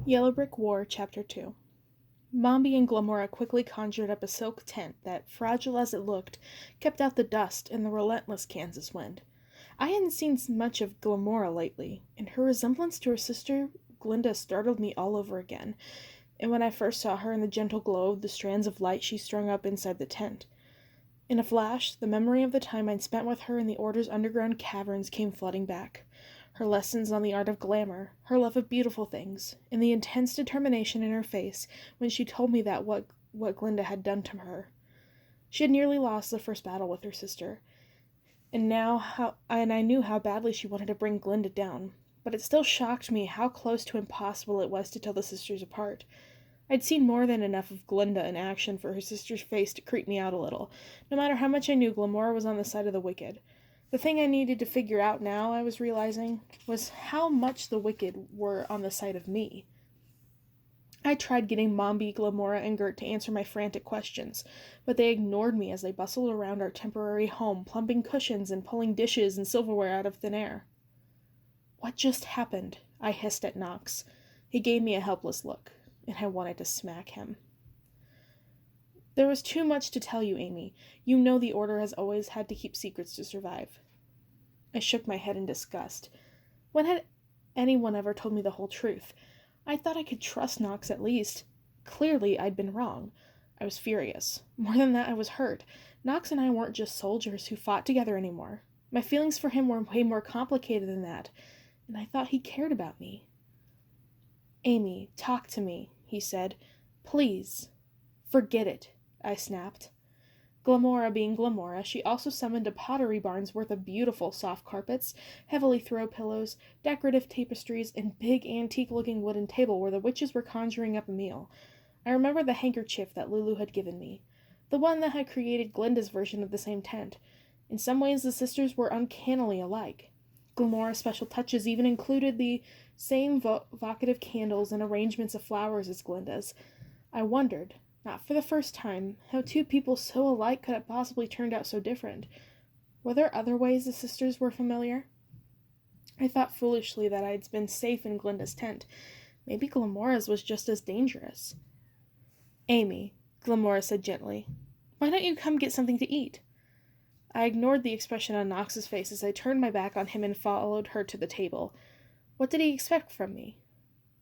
Yellow Brick War, Chapter 2. Mombi and Glamora quickly conjured up a silk tent that, fragile as it looked, kept out the dust and the relentless Kansas wind. I hadn't seen much of Glamora lately, and her resemblance to her sister Glinda startled me all over again, and when I first saw her in the gentle glow of the strands of light she strung up inside the tent. In a flash, the memory of the time I'd spent with her in the Order's underground caverns came flooding back. Her lessons on the art of glamour, her love of beautiful things, and the intense determination in her face when she told me that what Glinda had done to her. She had nearly lost the first battle with her sister, and I knew how badly she wanted to bring Glinda down, but it still shocked me how close to impossible it was to tell the sisters apart. I'd seen more than enough of Glinda in action for her sister's face to creep me out a little, no matter how much I knew Glamora was on the side of the wicked. The thing I needed to figure out now, I was realizing, was how much the wicked were on the side of me. I tried getting Mombi, Glamora, and Gert to answer my frantic questions, but they ignored me as they bustled around our temporary home, plumping cushions and pulling dishes and silverware out of thin air. "What just happened?" I hissed at Knox. He gave me a helpless look, and I wanted to smack him. "There was too much to tell you, Amy. You know the Order has always had to keep secrets to survive." I shook my head in disgust. When had anyone ever told me the whole truth? I thought I could trust Knox at least. Clearly, I'd been wrong. I was furious. More than that, I was hurt. Knox and I weren't just soldiers who fought together anymore. My feelings for him were way more complicated than that, and I thought he cared about me. "Amy, talk to me," he said. "Please." "Forget it," I snapped. Glamora being Glamora, she also summoned a Pottery Barn's worth of beautiful soft carpets, heavily throw pillows, decorative tapestries, and big antique-looking wooden table where the witches were conjuring up a meal. I remember the handkerchief that Lulu had given me, the one that had created Glinda's version of the same tent. In some ways the sisters were uncannily alike. Glamora's special touches even included the same vocative candles and arrangements of flowers as Glinda's. I wondered, not for the first time, how two people so alike could have possibly turned out so different. Were there other ways the sisters were familiar? I thought foolishly that I'd been safe in Glinda's tent. Maybe Glamora's was just as dangerous. "Amy," Glamora said gently, "why don't you come get something to eat?" I ignored the expression on Knox's face as I turned my back on him and followed her to the table. What did he expect from me?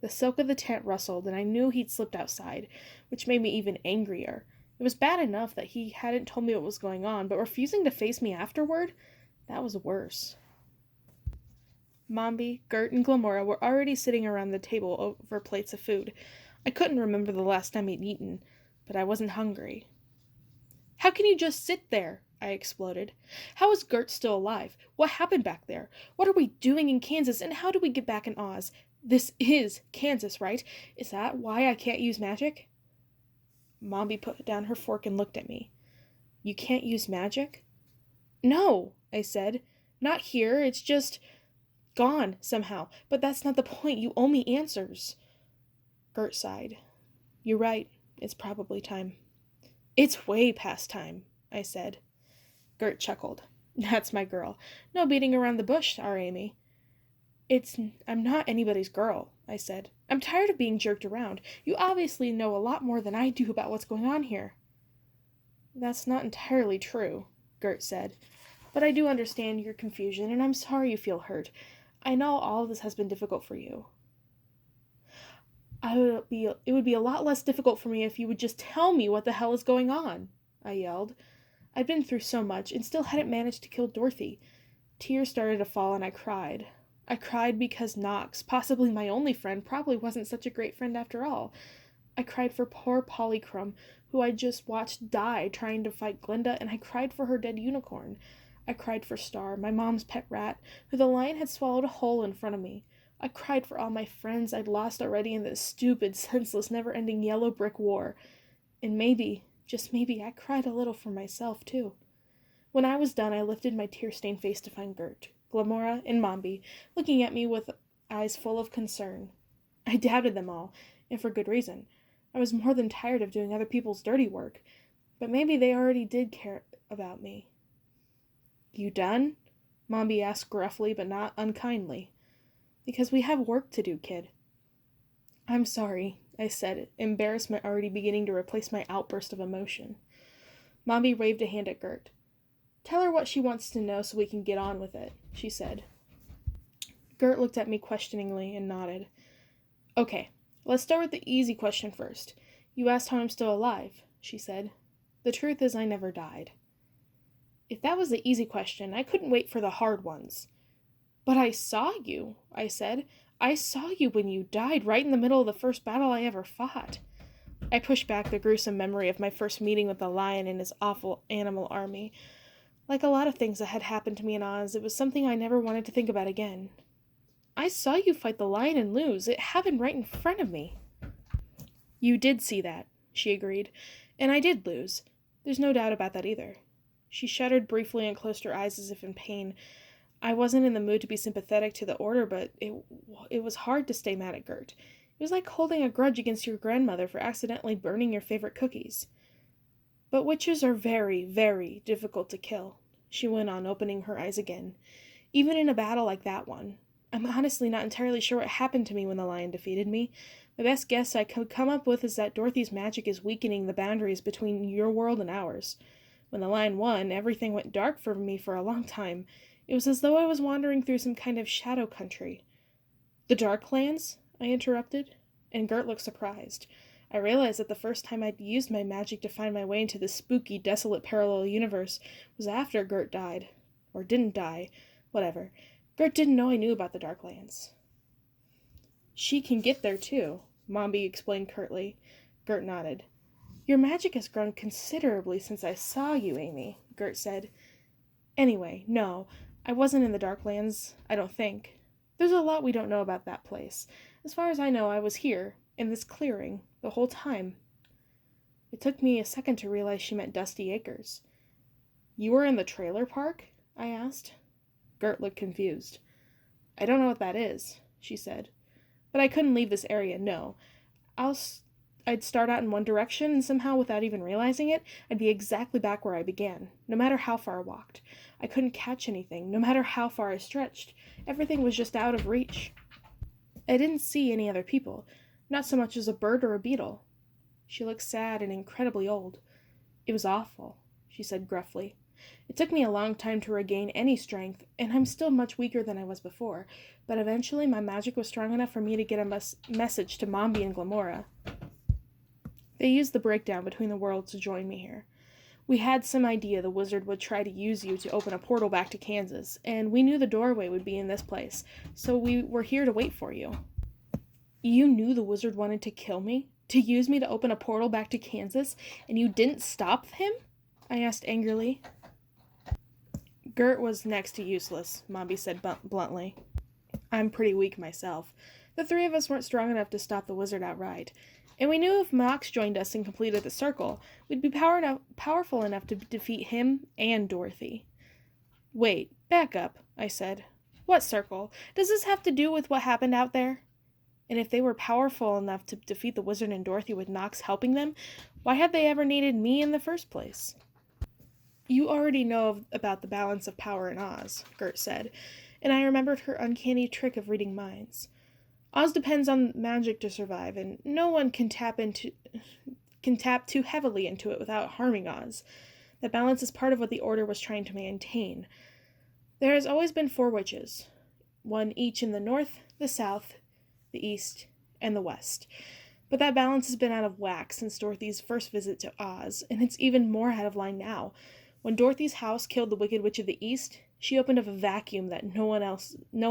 The silk of the tent rustled, and I knew he'd slipped outside, which made me even angrier. It was bad enough that he hadn't told me what was going on, but refusing to face me afterward? That was worse. Mombi, Gert, and Glamora were already sitting around the table over plates of food. I couldn't remember the last time I'd eaten, but I wasn't hungry. "How can you just sit there?" I exploded. "How is Gert still alive? What happened back there? What are we doing in Kansas, and how do we get back in Oz? This is Kansas, right? Is that why I can't use magic?" Mombi put down her fork and looked at me. "You can't use magic?" "No," I said. "Not here. It's just gone, somehow. But that's not the point. You owe me answers." Gert sighed. "You're right. It's probably time." "It's way past time," I said. Gert chuckled. "That's my girl. No beating around the bush, our Amy." I'm not anybody's girl," I said. "I'm tired of being jerked around. You obviously know a lot more than I do about what's going on here." "That's not entirely true," Gert said. "But I do understand your confusion, and I'm sorry you feel hurt. I know all of this has been difficult for you." It would be a lot less difficult for me if you would just tell me what the hell is going on," I yelled. I'd been through so much, and still hadn't managed to kill Dorothy. Tears started to fall, and I cried. I cried because Knox, possibly my only friend, probably wasn't such a great friend after all. I cried for poor Polychrome, who I'd just watched die trying to fight Glinda, and I cried for her dead unicorn. I cried for Star, my mom's pet rat, who the lion had swallowed whole in front of me. I cried for all my friends I'd lost already in this stupid, senseless, never-ending yellow brick war. And maybe, just maybe, I cried a little for myself, too. When I was done, I lifted my tear-stained face to find Gert, Glamora, and Mombi, looking at me with eyes full of concern. I doubted them all, and for good reason. I was more than tired of doing other people's dirty work, but maybe they already did care about me. "You done?" Mombi asked gruffly but not unkindly. "Because we have work to do, kid." I'm sorry, I said, embarrassment already beginning to replace my outburst of emotion. Mombi waved a hand at Gert. Tell her what she wants to know so we can get on with it, she said. Gert looked at me questioningly and nodded. Okay, let's start with the easy question first. You asked how I'm still alive, she said. The truth is I never died. If that was the easy question, I couldn't wait for the hard ones. But I saw you, I said. I saw you when you died right in the middle of the first battle I ever fought. I pushed back the gruesome memory of my first meeting with the lion and his awful animal army. Like a lot of things that had happened to me in Oz, it was something I never wanted to think about again. I saw you fight the lion and lose. It happened right in front of me. You did see that, she agreed, and I did lose. There's no doubt about that either. She shuddered briefly and closed her eyes as if in pain. I wasn't in the mood to be sympathetic to the order, but it was hard to stay mad at Gert. It was like holding a grudge against your grandmother for accidentally burning your favorite cookies. But witches are very, very difficult to kill, she went on, opening her eyes again. Even in a battle like that one. I'm honestly not entirely sure what happened to me when the lion defeated me. The best guess I could come up with is that Dorothy's magic is weakening the boundaries between your world and ours. When the lion won, everything went dark for me for a long time. It was as though I was wandering through some kind of shadow country. The Darklands? I interrupted, and Gert looked surprised. I realized that the first time I'd used my magic to find my way into this spooky, desolate parallel universe was after Gert died. Or didn't die. Whatever. Gert didn't know I knew about the Darklands. She can get there, too, Mombi explained curtly. Gert nodded. Your magic has grown considerably since I saw you, Amy, Gert said. Anyway, no, I wasn't in the Darklands, I don't think. There's a lot we don't know about that place. As far as I know, I was here, in this clearing, the whole time. It took me a second to realize she meant Dusty Acres. You were in the trailer park? I asked. Gert looked confused. I don't know what that is, she said. But I couldn't leave this area, no. I'd start out in one direction, and somehow, without even realizing it, I'd be exactly back where I began, no matter how far I walked. I couldn't catch anything, no matter how far I stretched. Everything was just out of reach. I didn't see any other people, not so much as a bird or a beetle. She looked sad and incredibly old. It was awful, she said gruffly. It took me a long time to regain any strength, and I'm still much weaker than I was before, but eventually my magic was strong enough for me to get a message to Mombi and Glamora. They used the breakdown between the worlds to join me here. We had some idea the wizard would try to use you to open a portal back to Kansas, and we knew the doorway would be in this place, so we were here to wait for you. You knew the wizard wanted to kill me? To use me to open a portal back to Kansas, and you didn't stop him? I asked angrily. Gert was next to useless, Mombi said bluntly. I'm pretty weak myself. The three of us weren't strong enough to stop the wizard outright. And we knew if Mox joined us and completed the circle, we'd be powerful enough to defeat him and Dorothy. Wait, back up, I said. What circle? Does this have to do with what happened out there? And if they were powerful enough to defeat the wizard and Dorothy with Nox helping them, why had they ever needed me in the first place? You already know about the balance of power in Oz, Gert said, and I remembered her uncanny trick of reading minds. Oz depends on magic to survive, and no one can tap too heavily into it without harming Oz. That balance is part of what the Order was trying to maintain. There has always been 4 witches, one each in the north, the south, the east, and the west. But that balance has been out of whack since Dorothy's first visit to Oz, and it's even more out of line now. When Dorothy's house killed the Wicked Witch of the East, she opened up a vacuum that no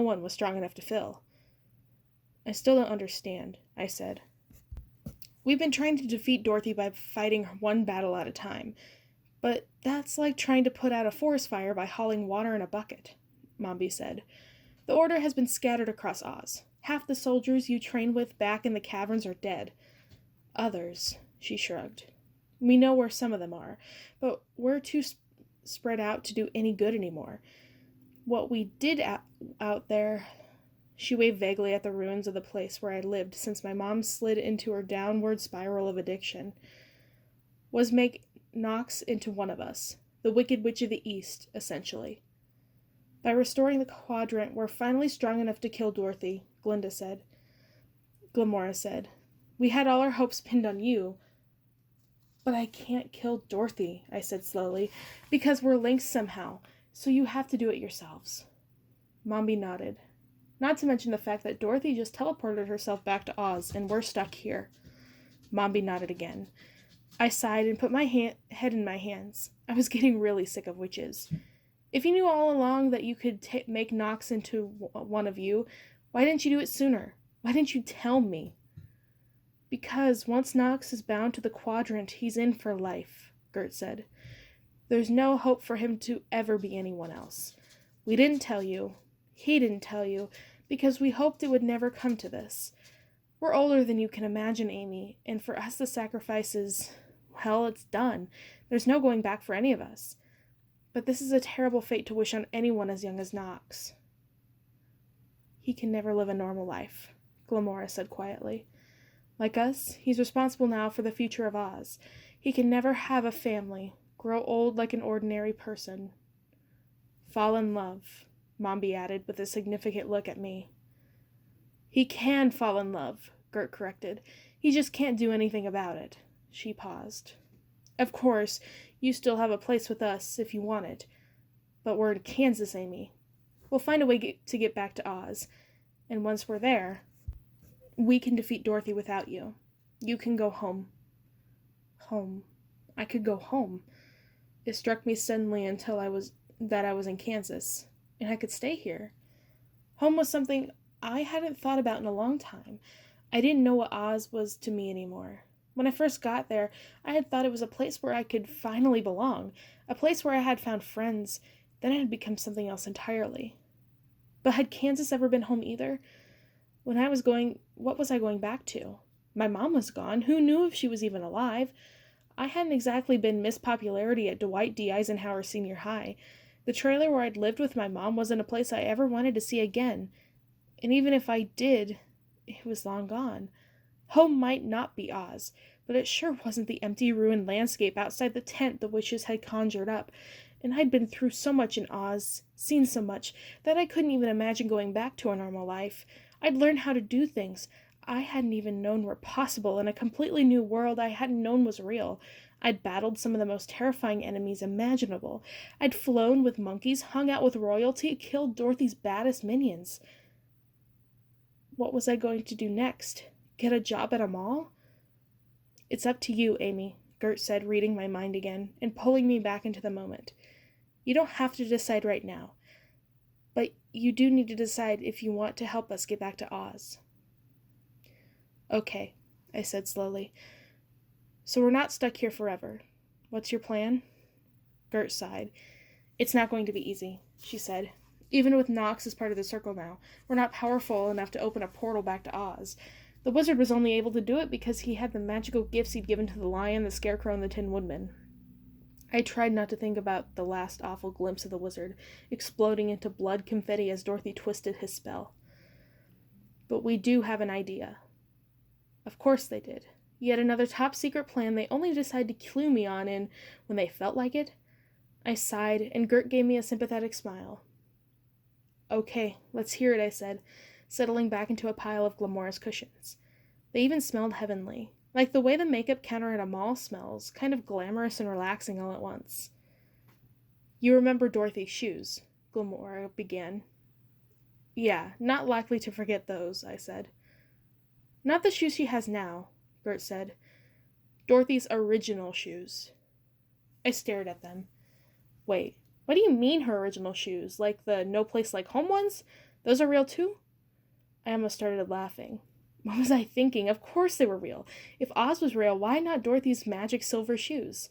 one was strong enough to fill. I still don't understand, I said. We've been trying to defeat Dorothy by fighting one battle at a time, but that's like trying to put out a forest fire by hauling water in a bucket, Mombi said. The Order has been scattered across Oz. Half the soldiers you trained with back in the caverns are dead. Others, she shrugged. We know where some of them are, but we're too spread out to do any good anymore. What we did out there, she waved vaguely at the ruins of the place where I lived since my mom slid into her downward spiral of addiction, was make Nox into one of us, the Wicked Witch of the East, essentially. By restoring the quadrant, we're finally strong enough to kill Dorothy, Glinda said. Glamora said. We had all our hopes pinned on you. But I can't kill Dorothy, I said slowly, because we're linked somehow, so you have to do it yourselves. Mombi nodded. Not to mention the fact that Dorothy just teleported herself back to Oz, and we're stuck here. Mombi nodded again. I sighed and put my head in my hands. I was getting really sick of witches. If you knew all along that you could make Nox into one of you, why didn't you do it sooner? Why didn't you tell me? Because once Nox is bound to the quadrant, he's in for life, Gert said. There's no hope for him to ever be anyone else. We didn't tell you. He didn't tell you, because we hoped it would never come to this. We're older than you can imagine, Amy, and for us the sacrifice is, well, it's done. There's no going back for any of us. But this is a terrible fate to wish on anyone as young as Nox. He can never live a normal life, Glamora said quietly. Like us, he's responsible now for the future of Oz. He can never have a family, grow old like an ordinary person. Fall in love, Mombi added with a significant look at me. He can fall in love, Gert corrected. He just can't do anything about it. She paused. Of course, you still have a place with us if you want it. But we're in Kansas, Amy. We'll find a way to get back to Oz. And once we're there, we can defeat Dorothy without you. You can go home. Home. I could go home. It struck me suddenly I was in Kansas, and I could stay here. Home was something I hadn't thought about in a long time. I didn't know what Oz was to me anymore. When I first got there, I had thought it was a place where I could finally belong, a place where I had found friends. Then it had become something else entirely. But had Kansas ever been home either? When I was going, what was I going back to? My mom was gone. Who knew if she was even alive? I hadn't exactly been Miss Popularity at Dwight D. Eisenhower Senior High. The trailer where I'd lived with my mom wasn't a place I ever wanted to see again. And even if I did, it was long gone. Home might not be Oz, but it sure wasn't the empty, ruined landscape outside the tent the witches had conjured up. And I'd been through so much in Oz, seen so much, that I couldn't even imagine going back to a normal life. I'd learned how to do things I hadn't even known were possible in a completely new world I hadn't known was real. I'd battled some of the most terrifying enemies imaginable. I'd flown with monkeys, hung out with royalty, killed Dorothy's baddest minions. What was I going to do next? Get a job at a mall? It's up to you, Amy, Gert said, reading my mind again, and pulling me back into the moment. You don't have to decide right now. But you do need to decide if you want to help us get back to Oz. Okay, I said slowly. So we're not stuck here forever. What's your plan? Gert sighed. It's not going to be easy, she said. Even with Nox as part of the circle now, we're not powerful enough to open a portal back to Oz. The wizard was only able to do it because he had the magical gifts he'd given to the lion, the scarecrow, and the Tin Woodman. I tried not to think about the last awful glimpse of the wizard, exploding into blood confetti as Dorothy twisted his spell. But we do have an idea. Of course they did. Yet another top-secret plan they only decided to clue me on in when they felt like it. I sighed, and Gert gave me a sympathetic smile. Okay, let's hear it, I said, settling back into a pile of Glamora's cushions. They even smelled heavenly. Like the way the makeup counter at a mall smells, kind of glamorous and relaxing all at once. You remember Dorothy's shoes, Glamora began. Yeah, not likely to forget those, I said. Not the shoes she has now, Gert said. Dorothy's original shoes. I stared at them. Wait, what do you mean her original shoes? Like the No Place Like Home ones? Those are real too? I almost started laughing. What was I thinking? Of course they were real. If Oz was real, why not Dorothy's magic silver shoes?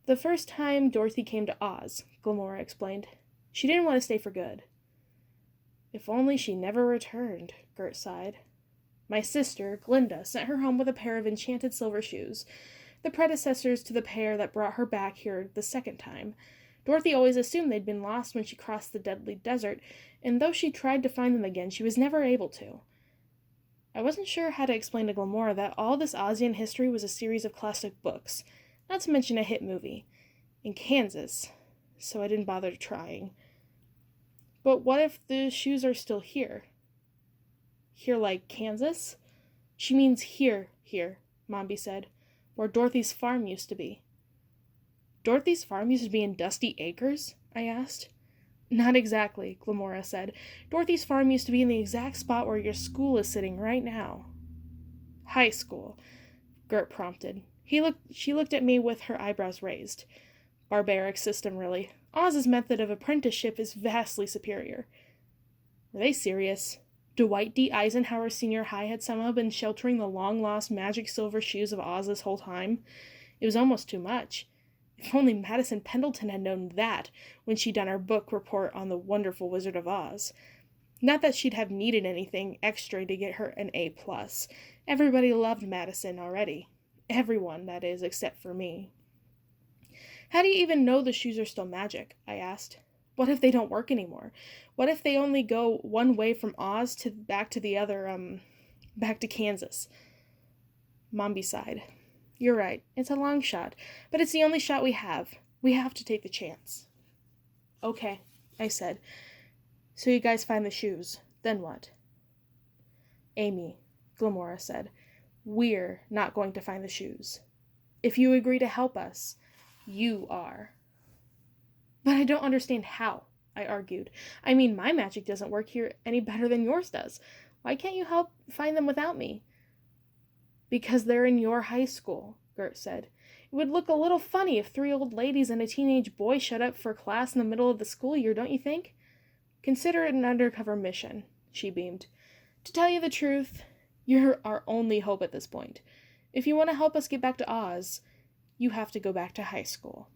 The first time Dorothy came to Oz, Glamora explained, she didn't want to stay for good. If only she never returned, Gert sighed. My sister, Glinda, sent her home with a pair of enchanted silver shoes, the predecessors to the pair that brought her back here the second time. Dorothy always assumed they'd been lost when she crossed the deadly desert, and though she tried to find them again, she was never able to. I wasn't sure how to explain to Glamora that all this Ozian history was a series of classic books, not to mention a hit movie, in Kansas, so I didn't bother trying. But what if the shoes are still here? Here like Kansas? She means here, Mombi said, where Dorothy's farm used to be. Dorothy's farm used to be in Dusty Acres? I asked. Not exactly, Glamora said. Dorothy's farm used to be in the exact spot where your school is sitting right now. High school, Gert prompted. She looked at me with her eyebrows raised. Barbaric system, really. Oz's method of apprenticeship is vastly superior. Were they serious? Dwight D. Eisenhower Senior High had somehow been sheltering the long-lost magic silver shoes of Oz this whole time. It was almost too much. If only Madison Pendleton had known that when she'd done her book report on the wonderful Wizard of Oz. Not that she'd have needed anything extra to get her an A+. Everybody loved Madison already. Everyone, that is, except for me. How do you even know the shoes are still magic? I asked. What if they don't work anymore? What if they only go one way from Oz to back to Kansas? Mombi sighed. You're right. It's a long shot, but it's the only shot we have. We have to take the chance. Okay, I said. So you guys find the shoes. Then what? Amy, Glamora said, we're not going to find the shoes. If you agree to help us, you are. But I don't understand how, I argued. I mean, my magic doesn't work here any better than yours does. Why can't you help find them without me? Because they're in your high school, Gert said. It would look a little funny if 3 old ladies and a teenage boy showed up for class in the middle of the school year, don't you think? Consider it an undercover mission, she beamed. To tell you the truth, you're our only hope at this point. If you want to help us get back to Oz, you have to go back to high school.